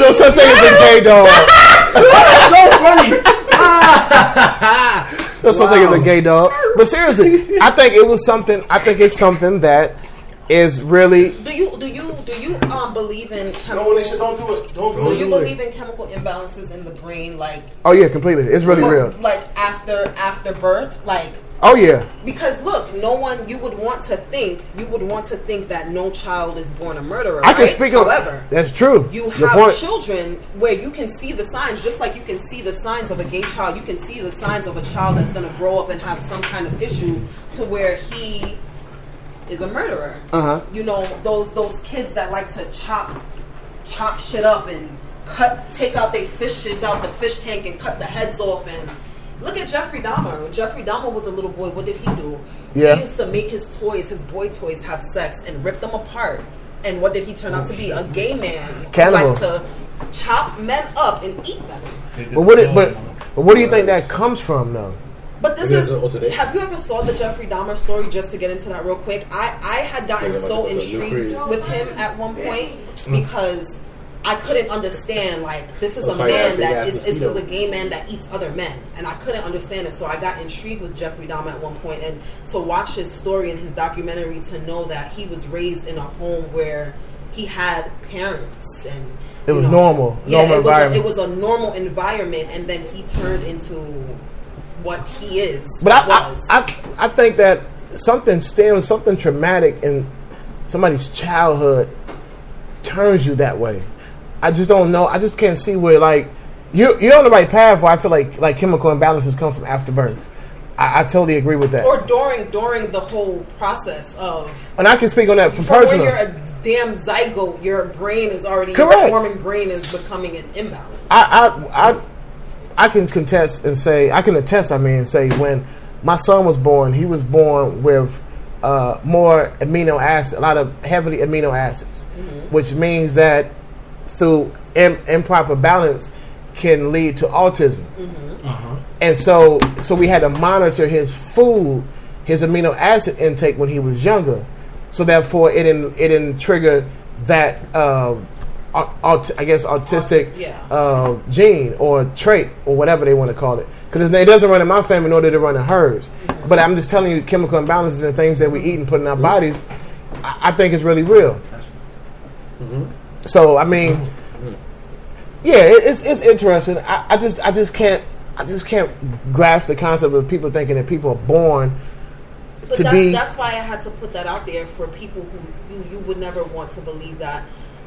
no such thing as a gay dog. That's so funny. No such thing as a gay dog. But seriously, I think it was something. I think it's something that is really. Do you believe in chemical? No, Alicia, don't do it. Don't Do do you it. believe in chemical imbalances in the brain, like? Oh yeah, completely. It's really real. Like after birth, like. Oh yeah. Because look, no one you would want to think that no child is born a murderer. I can right? speak of. However, That's true. you have children where you can see the signs, just like you can see the signs of a gay child. You can see the signs of a child that's going to grow up and have some kind of issue to where he is a murderer. You know, those kids that like to chop shit up and take out their fishes out the fish tank and cut the heads off. And look at Jeffrey Dahmer. When Jeffrey Dahmer was a little boy, what did he do? Yeah. He used to make his boy toys, have sex and rip them apart. And what did he turn out to be? A gay man who Cannibal. liked to chop men up and eat them. But what do you think that comes from, though? But this is. Have you ever saw the Jeffrey Dahmer story? Just to get into that real quick, I had gotten so intrigued with him at one point because I couldn't understand. Like, this is a man that is a gay man that eats other men, and I couldn't understand it. So I got intrigued with Jeffrey Dahmer at one point, and to watch his story and his documentary, to know that he was raised in a home where he had parents and. It was normal. Environment. It was a normal environment, and then he turned into what he is. But I think that something traumatic in somebody's childhood turns you that way. I just don't know. I just can't see where, like, you're on the right path. Where I feel like chemical imbalances come from after birth. I totally agree with that. Or during the whole process of. And I can speak on that from personal. When you're a damn zygote, your brain is already. Correct. Your forming brain is becoming an imbalance. I can attest and say when my son was born, he was born with more amino acids, a lot of heavily amino acids, which means that through improper balance can lead to autism. And so we had to monitor his food, his amino acid intake when he was younger. So therefore, it didn't trigger that autistic gene or trait or whatever they want to call it. Because it doesn't run in my family, nor did it run in hers. But I'm just telling you, chemical imbalances and things that we eat and put in our bodies, I think is really real. So I mean, yeah, it's interesting. I just can't grasp the concept of people thinking that people are born to be. That's why I had to put that out there for people who you would never want to believe that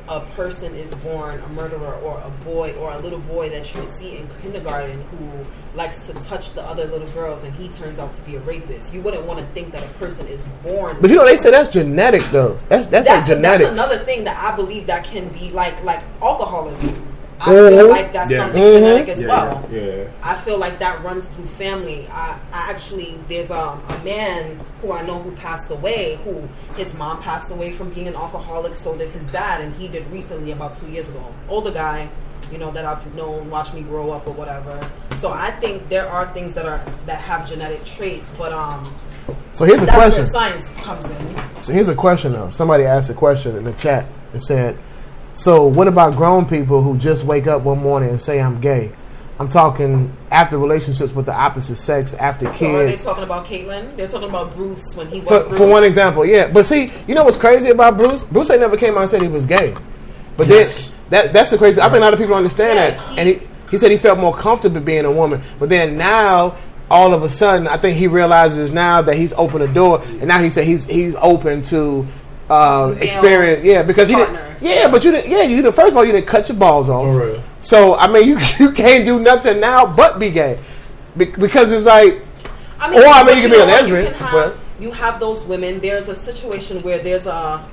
a person is born a murderer, or a boy or a little boy that you see in kindergarten who likes to touch the other little girls and he turns out to be a rapist. You wouldn't want to think that a person is born. But they say that's genetic though. That's like genetics. That's another thing that I believe that can be like alcoholism. I feel like that's something genetic as well. Yeah. I feel like that runs through family. I actually, there's a man who I know who passed away, who his mom passed away from being an alcoholic, so did his dad, and he did recently, about 2 years ago. Older guy, that I've known, watched me grow up or whatever. So I think there are things that have genetic traits, but so here's a question. That's where science comes in. So here's a question though. Somebody asked a question in the chat. It said, so what about grown people who just wake up one morning and say I'm gay? I'm talking after relationships with the opposite sex, after kids. So are they talking about Caitlyn? They're talking about Bruce when he was Bruce? For one example, yeah. But see, you know what's crazy about Bruce? Bruce ain't never came out and said he was gay. But that's the crazy. I think a lot of people understand that. And he said he felt more comfortable being a woman. But then now, all of a sudden, I think he realizes now that he's opened a door. And now he said he's open to experience, because partners. But you didn't. First of all, you didn't cut your balls off. For real. So I mean, you can't do nothing now but be gay, because it's like, you can be a lesbian. You have those women. There's a situation where there's a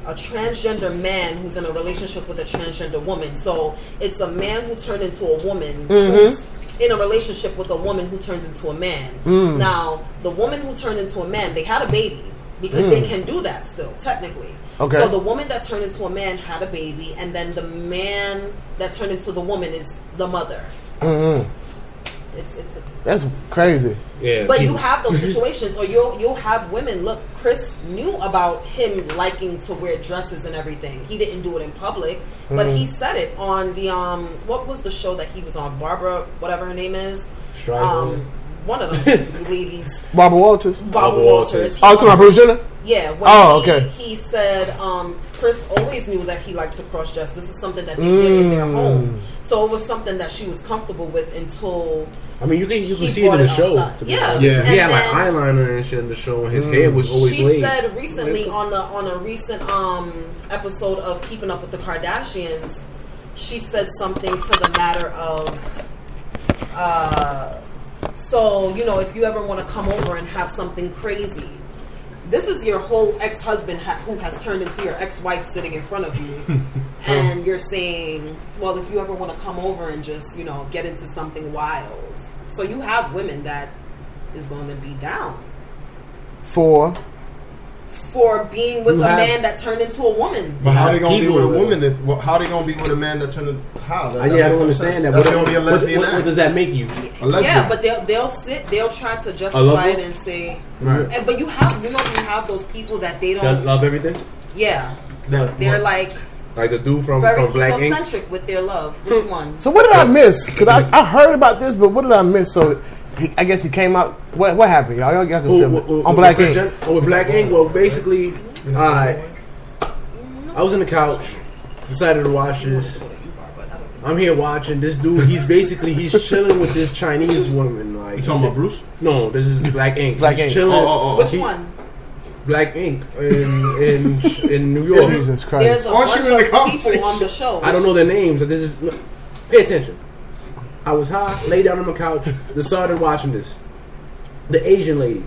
transgender man who's in a relationship with a transgender woman. So it's a man who turned into a woman who's in a relationship with a woman who turns into a man. Now, the woman who turned into a man, they had a baby. Because they can do that still, technically. Okay. So the woman that turned into a man had a baby, and then the man that turned into the woman is the mother. That's crazy. Yeah, but you have those situations, or you'll have women. Look, Chris knew about him liking to wear dresses and everything. He didn't do it in public, but he said it on the what was the show that he was on? Barbara, whatever her name is. One of them ladies. Barbara Walters. Barbara Walters. Oh, to my Bruce Jenner? Yeah. Okay. He said Chris always knew that he liked to cross dress. This is something that they did in their home. So it was something that she was comfortable with until. I mean, you can see it in the show. Yeah. He had like eyeliner and shit in the show, and his hair was always laid. She said recently on a recent episode of Keeping Up with the Kardashians, she said something to the matter of. So, if you ever want to come over and have something crazy, this is your whole ex-husband who has turned into your ex-wife sitting in front of you. And you're saying, well, if you ever want to come over and just, get into something wild. So you have women that is going to be down. For being with a man that turned into a woman. But how they gonna be with a woman? How they gonna be with a man that turned into how? I don't understand that. That's gonna be a lesbian. What does that make you? Yeah, but they'll try to justify it and say, right. But you have those people that they don't love everything. Yeah, they're like the dude from Black Ink. Centric with their love. Which one? So what did I miss? Because I heard about this, but what did I miss? So. I guess he came out. What happened, y'all? Y'all can film it. On Black Ink. With Black Ink, well, basically, I was in the couch, decided to watch this. I'm here watching this dude. He's chilling with this Chinese woman. Like, you talking about Bruce? No, this is Black Ink. Black Ink. Chilling. Which one? Black Ink in New York. Jesus Christ! There's a bunch of people on the show. I don't know their names. Pay attention. I was high, lay down on the couch, decided watching this. The Asian lady,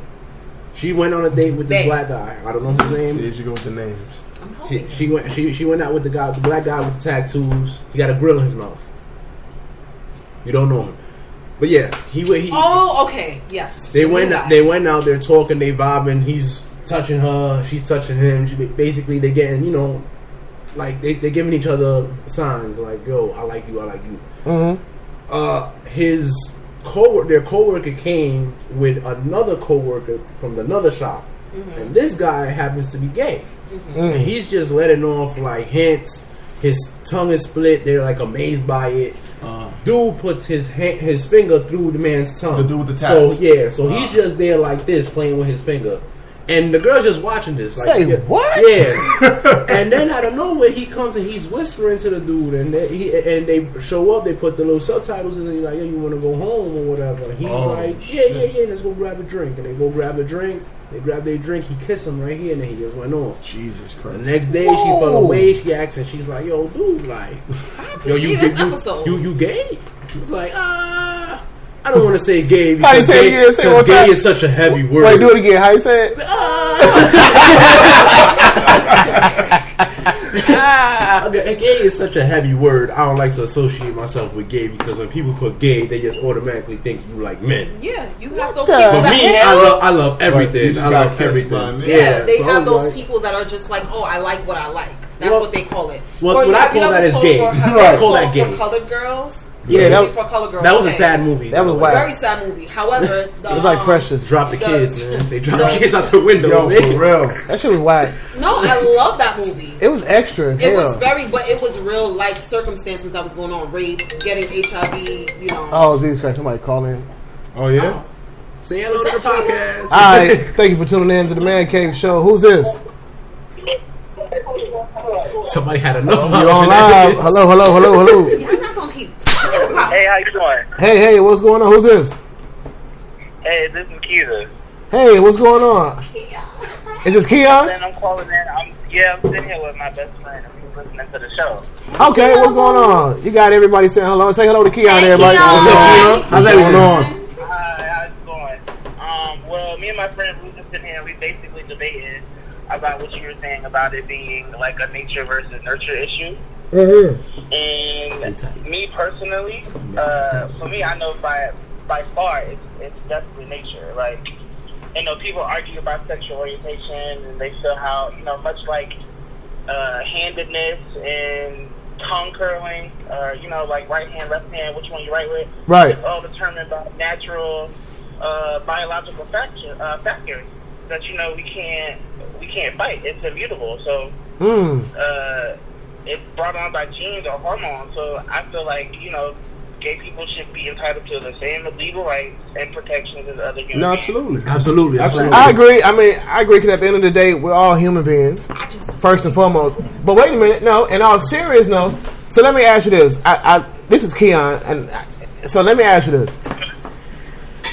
she went on a date with this black guy. I don't know his name. See, you go with the names. She went out with the black guy with the tattoos. He got a grill in his mouth. You don't know him, but yeah, he. Oh, okay, yes. They went out. They're talking. They vibing. He's touching her. She's touching him. Basically, they're getting like they're giving each other signs like, "Yo, I like you. I like you." Mm-hmm. Their coworker came with another coworker from another shop, and this guy happens to be gay, and he's just letting off like hints. His tongue is split. They're like amazed by it. Dude puts his finger through the man's tongue. The dude with the tats. So he's just there like this, playing with his finger. And the girl's just watching this. Like, say what? Yeah. And then out of nowhere, he comes and he's whispering to the dude, and they show up. They put the little subtitles in, and he's like, "Yeah, you want to go home or whatever?" And he's like, "Yeah, let's go grab a drink." And they go grab a drink. They grab their drink. He kissed him right here, and then he just went off. Jesus Christ! The next day, she fell away. She asked, and she's like, "Yo, dude, like, you gay?" He's like, I don't want to say gay because gay is such a heavy word. Wait, do it again. How you say it? Gay is such a heavy word. I don't like to associate myself with gay because when people put gay, they just automatically think you like men. Yeah, you have those people. For me, I love everything. I love everything. Yeah, they have those people that are just like, oh, I like what I like. That's what they call it. Well, what I call that is gay. I call that gay. For colored girls. Yeah, for color girls. That was a sad movie. That was wild. Very sad movie. However, it was like Precious. Drop the kids, man. They dropped the kids out the window. Yo, for real. That shit was wild. No, I love that movie. It was extra. It was but it was real life circumstances that was going on. Rape, getting HIV. Oh, Jesus Christ! Somebody calling. Oh yeah. Say hello to the podcast. All right, thank you for tuning in to the Man Cave Show. Who's this? Somebody had enough. You're on live. Hello. You're not gonna keep talking about. Hey, how you doing? Hey, what's going on? Who's this? Hey, this is Keita. Hey, what's going on? Is this Keon? Then I'm calling in. I'm sitting here with my best friend. I'm listening to the show. Okay, what's going on? You got everybody saying hello. Say hello to Keon, everybody. Keon. What's up, Keon? How's that going on? Hi, how's it going? Well, me and my friend, we were just sitting here. We basically debated about what you were saying about it being like a nature versus nurture issue. Mm-hmm. And me personally, for me, I know by far it's definitely nature. Like, people argue about sexual orientation and they feel how, much like handedness and tongue curling, or like right hand, left hand, which one you write with. Right. It's all determined by natural biological factors that we can't fight. It's immutable. So it's brought on by genes or hormones. So I feel like gay people should be entitled to the same legal rights and protections as other human beings. Absolutely. I agree. I mean, I agree because at the end of the day, we're all human beings, first and foremost. But wait a minute, no. In all serious, no. So let me ask you this. This is Keon, and so let me ask you this.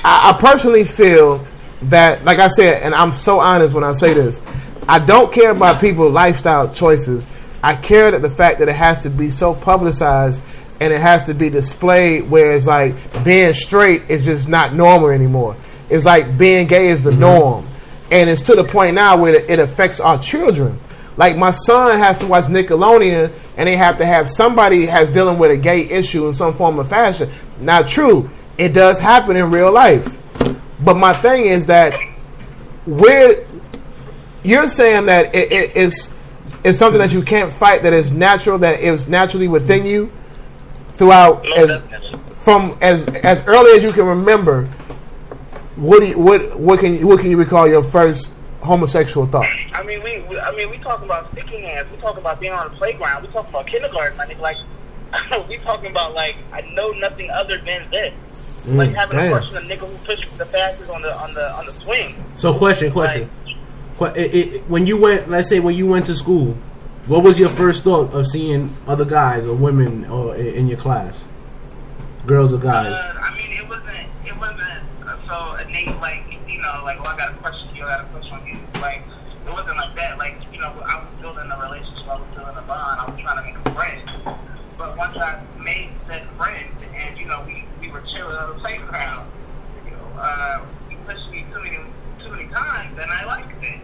I personally feel that, like I said, and I'm so honest when I say this, I don't care about people's lifestyle choices. I care that the fact that it has to be so publicized and it has to be displayed where it's like being straight is just not normal anymore. It's like being gay is the norm. And it's to the point now where it affects our children. Like my son has to watch Nickelodeon and they have to have somebody has dealing with a gay issue in some form of fashion. Now, true, it does happen in real life. But my thing is that you're saying that it's something that you can't fight, that is natural, that is naturally within you throughout as early as you can remember. What can you recall your first homosexual thought? I mean, we talking about sticking hands. We talking about being on the playground. We talking about kindergarten. I mean, like, we talking about like I know nothing other than this. Like having a crush on a nigga who pushed the fastest on the swing. So question. Like, when you went to school, what was your first thought of seeing other guys or women or in your class, girls or guys? I mean, it wasn't so innate. Like like, I got a crush on you, I got a crush on you. Like, it wasn't like that. Like, I was building a relationship, I was building a bond, I was trying to make a friend. But once I made said friend, and we were chilling on the playground, you pushed me too many times, and I liked it.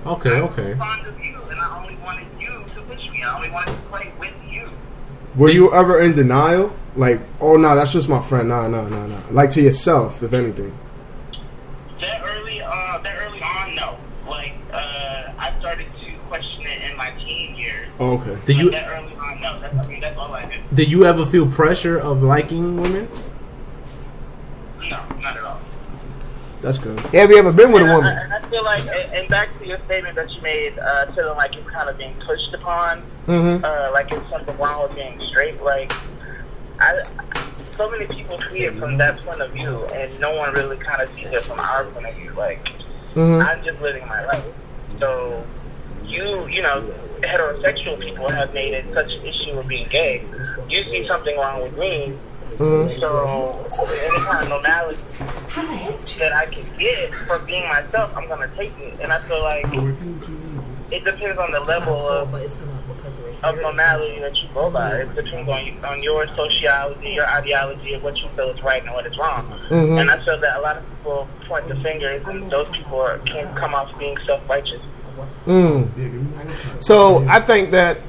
Okay. Fond of you, and I only wanted you to push me. I only wanted to play with you. Were you ever in denial? Like, oh no, that's just my friend. No. Like to yourself, if anything. That early on, no. Like, I started to question it in my teen years. Oh, okay. That early on, no. That's all I did. Did you ever feel pressure of liking women? No, not at all. That's good. Have you ever been with a woman? And I feel like, and back to your statement that you made, feeling like it's kind of being pushed upon, like it's something wrong with being straight. Like, so many people see it from that point of view, and no one really kind of sees it from our point of view. Like, I'm just living my life. So, heterosexual people have made it such an issue of being gay. You see something wrong with me. So, any kind of normality that I can get for being myself, I'm going to take it. And I feel like it depends on the level of normality that you go by. It depends on your sociology, your ideology of what you feel is right and what is wrong. And I feel that a lot of people point the fingers, and those people can come off being self-righteous. So I think that,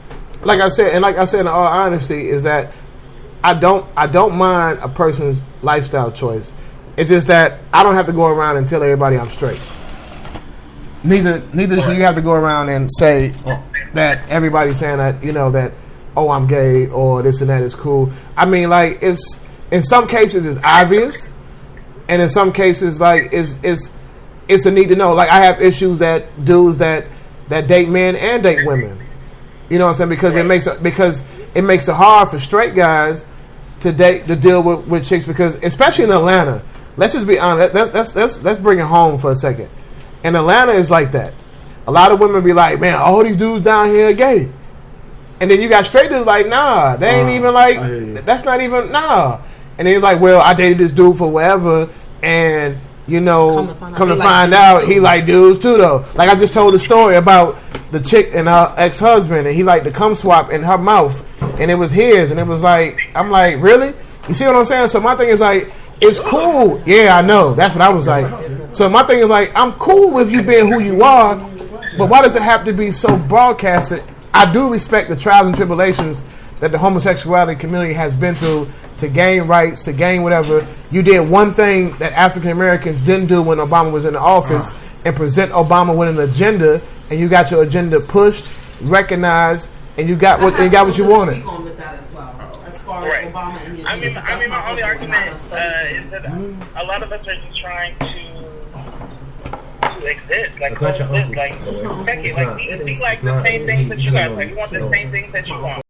like I said in all honesty, is that I don't mind a person's lifestyle choice. It's just that I don't have to go around and tell everybody I'm straight. Neither should you have to go around and say that everybody's saying that that I'm gay or this and that is cool. I mean, like, it's in some cases it's obvious, and in some cases like it's a need to know. Like, I have issues that dudes that date men and date women. You know what I'm saying? Because it makes it hard for straight guys to deal with chicks, because especially in Atlanta, let's just be honest. Let's bring it home for a second. In Atlanta, it's like that. A lot of women be like, man, all these dudes down here are gay, and then you got straight dudes like, nah, they ain't even like, that's not even nah. And then he's like, well, I dated this dude for whatever, and come to find out he like dudes too though. Like, I just told a story about the chick and her ex-husband, and he liked to cum swap in her mouth, and it was his, and it was like, I'm like, really? You see what I'm saying? So my thing is like, it's cool. Yeah, I know. That's what I was like. So my thing is like, I'm cool with you being who you are, but why does it have to be so broadcasted? I do respect the trials and tribulations that the homosexuality community has been through to gain rights, to gain whatever. You did one thing that African Americans didn't do when Obama was in the office, and present Obama with an agenda, and you got your agenda pushed, recognized, and you got what you wanted. Speak on with that as well, as far as Obama and the agenda. I mean, my only argument is that a lot of us are just trying to exist, like coexist, like be like the same things that you guys like. You want the same things that you want.